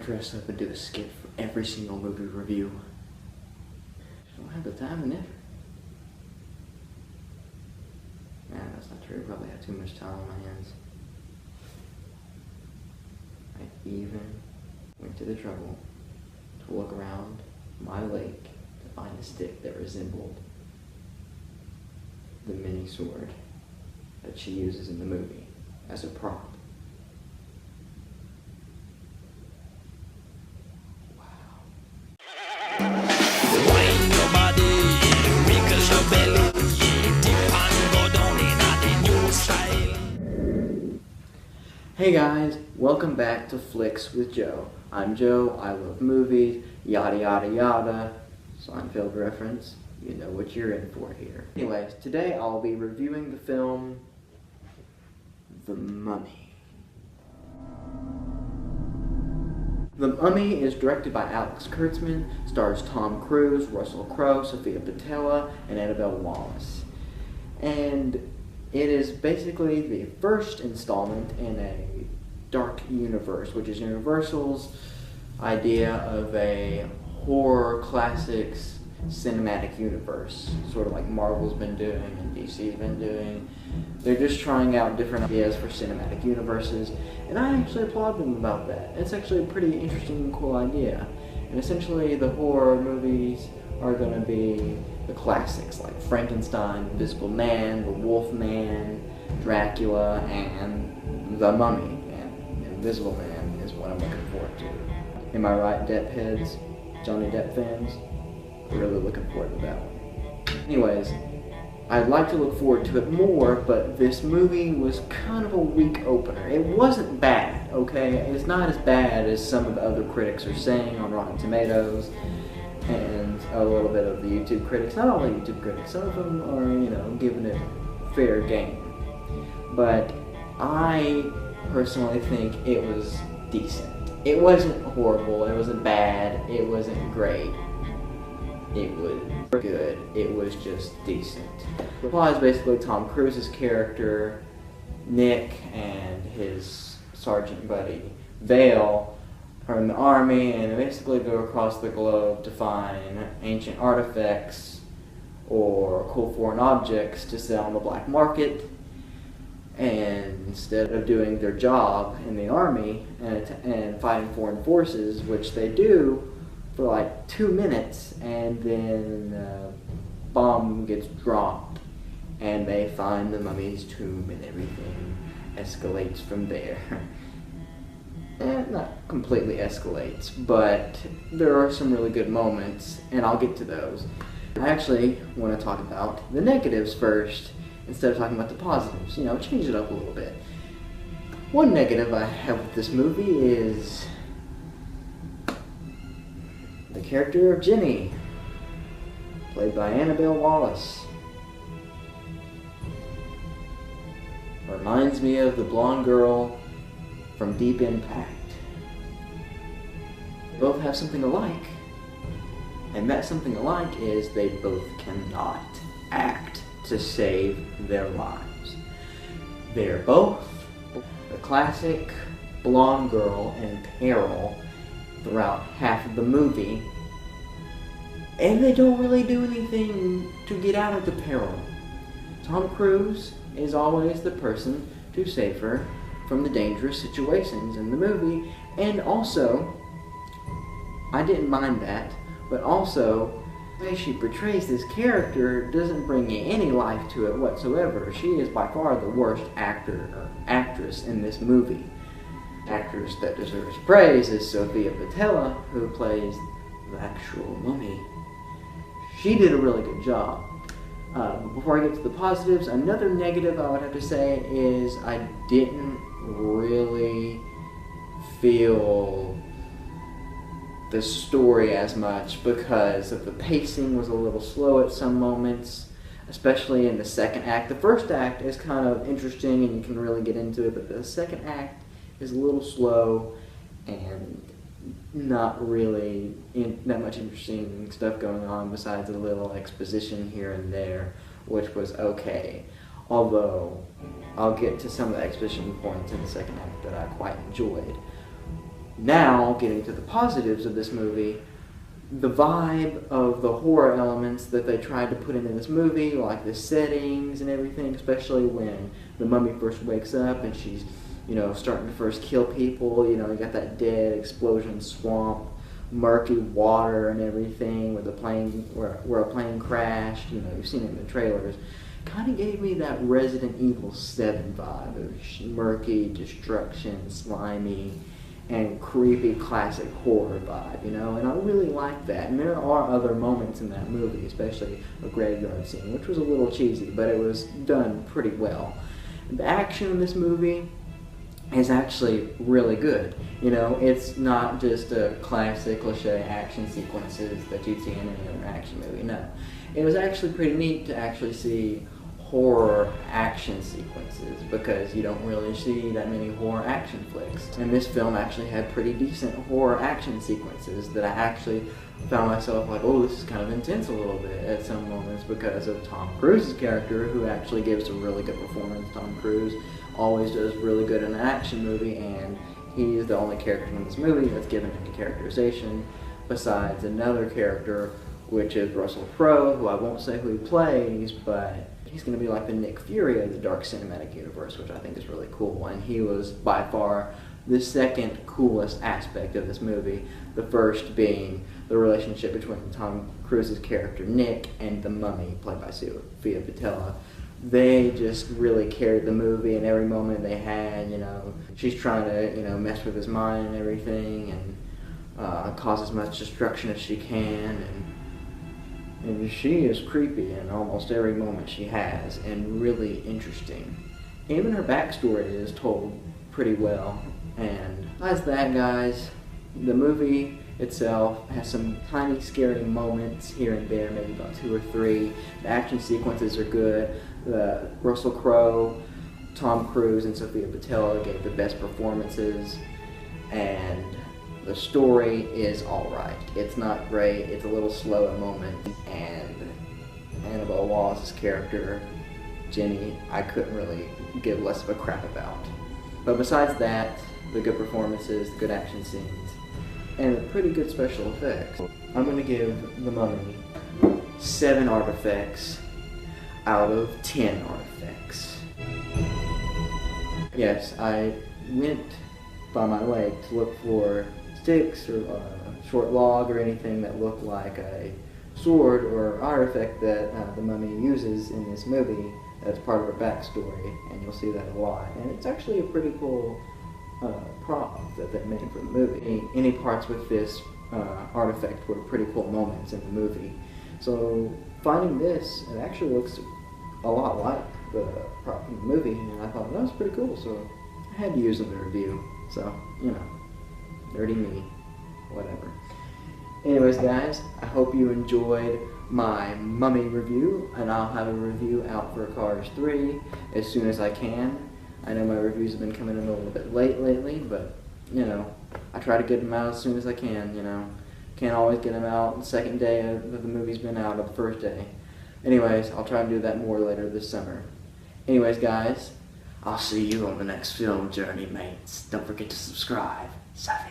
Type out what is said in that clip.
dress up and do a skit for every single movie review. I don't have the time and effort. Man, that's not true. I probably have too much time on my hands. I even went to the trouble to look around my lake to find a stick that resembled the mini sword that she uses in the movie as a prop. Hey guys, welcome back to Flicks with Joe. I'm Joe, I love movies, yada yada yada. Seinfeld reference, you know what you're in for here. Anyways, today I'll be reviewing the film The Mummy. The Mummy is directed by Alex Kurtzman, stars Tom Cruise, Russell Crowe, Sofia Boutella, and Annabelle Wallis. And it is basically the first installment in a dark universe, which is Universal's idea of a horror classics cinematic universe, sort of like Marvel's been doing and DC's been doing. They're just trying out different ideas for cinematic universes, and I actually applaud them about that. It's actually a pretty interesting and cool idea. And essentially the horror movies are going to be the classics like Frankenstein, Invisible Man, The Wolf Man, Dracula, and The Mummy. And Invisible Man is what I'm looking forward to. Am I right, Depp heads? Johnny Depp fans? Really looking forward to that one. Anyways, I'd like to look forward to it more, but this movie was kind of a weak opener. It wasn't bad, okay? It's not as bad as some of the other critics are saying on Rotten Tomatoes and a little bit of the YouTube critics. Not all the YouTube critics. Some of them are, giving it fair game. But I personally think it was decent. It wasn't horrible. It wasn't bad. It wasn't great. It was good. It was just decent. The plot is basically Tom Cruise's character, Nick, and his sergeant buddy, Vale, are in the army and basically go across the globe to find ancient artifacts or cool foreign objects to sell on the black market. And instead of doing their job in the army and fighting foreign forces, which they do for like 2 minutes, and then a bomb gets dropped and they find the mummy's tomb and everything escalates from there. Not completely escalates, but there are some really good moments, and I'll get to those. I actually want to talk about the negatives first, instead of talking about the positives. Change it up a little bit. One negative I have with this movie is the character of Jenny, played by Annabelle Wallis. Reminds me of the blonde girl from Deep Impact. They both have something alike, and that something alike is they both cannot act to save their lives. They're both the classic blonde girl in peril throughout half of the movie, and they don't really do anything to get out of the peril. Tom Cruise is always the person to save her from the dangerous situations in the movie, and also, I didn't mind that, but also, the way she portrays this character doesn't bring any life to it whatsoever. She is by far the worst actor or actress in this movie. The actress that deserves praise is Sofia Boutella, who plays the actual mummy. She did a really good job. Before I get to the positives, another negative I would have to say is I didn't really feel the story as much because of the pacing was a little slow at some moments, especially in the second act. The first act is kind of interesting and you can really get into it, but the second act is a little slow and not really that much interesting stuff going on besides a little exposition here and there, which was okay. Although, I'll get to some of the exposition points in the second act that I quite enjoyed. Now, getting to the positives of this movie, the vibe of the horror elements that they tried to put into this movie, like the settings and everything, especially when the mummy first wakes up and she's, starting to first kill people. You got that dead explosion swamp, murky water and everything, where the plane, where a plane crashed. You've seen it in the trailers. Kind of gave me that Resident Evil 7 vibe of murky, destruction, slimy, and creepy classic horror vibe, and I really like that. And there are other moments in that movie, especially a graveyard scene, which was a little cheesy, but it was done pretty well. The action in this movie is actually really good. It's not just a classic cliche action sequences that you'd see in any other action movie. No, it was actually pretty neat to actually see horror action sequences, because you don't really see that many horror action flicks. And this film actually had pretty decent horror action sequences that I actually found myself like, oh, this is kind of intense a little bit at some moments, because of Tom Cruise's character, who actually gives a really good performance. Tom Cruise always does really good in an action movie, and he's the only character in this movie that's given any characterization besides another character, which is Russell Crowe, who I won't say who he plays, but he's going to be like the Nick Fury of the Dark Cinematic Universe, which I think is really cool. And he was by far the second coolest aspect of this movie, the first being the relationship between Tom Cruise's character Nick and the mummy, played by Sofia Boutella. They just really carried the movie, and every moment they had, she's trying to, mess with his mind and everything, and cause as much destruction as she can, and she is creepy in almost every moment she has, and really interesting. Even her backstory is told pretty well. And besides that, guys, the movie itself has some tiny scary moments here and there, maybe about 2 or 3. The action sequences are good. Russell Crowe, Tom Cruise, and Sofia Boutella gave the best performances, and the story is alright. It's not great, it's a little slow at moments, and Annabelle Wallis's character, Jenny, I couldn't really give less of a crap about. But besides that, the good performances, the good action scenes, and the pretty good special effects, I'm going to give The Mummy 7 artifacts out of 10 artifacts. Yes, I went by my lake to look for sticks or a short log or anything that looked like a sword or artifact that the mummy uses in this movie as part of her backstory, and you'll see that a lot. And it's actually a pretty cool prop that they made for the movie. Any parts with this artifact were pretty cool moments in the movie. So finding this, it actually looks a lot like the prop from the movie, and I thought that was pretty cool, so I had to use it in the review. So, nerdy me, whatever. Anyways, guys, I hope you enjoyed my Mummy review, and I'll have a review out for Cars 3 as soon as I can. I know my reviews have been coming in a little bit late lately, but, I try to get them out as soon as I can, Can't always get them out the second day that the movie's been out, or the first day. Anyways, I'll try and do that more later this summer. Anyways, guys, I'll see you on the next film journey, mates. Don't forget to subscribe. Savvy.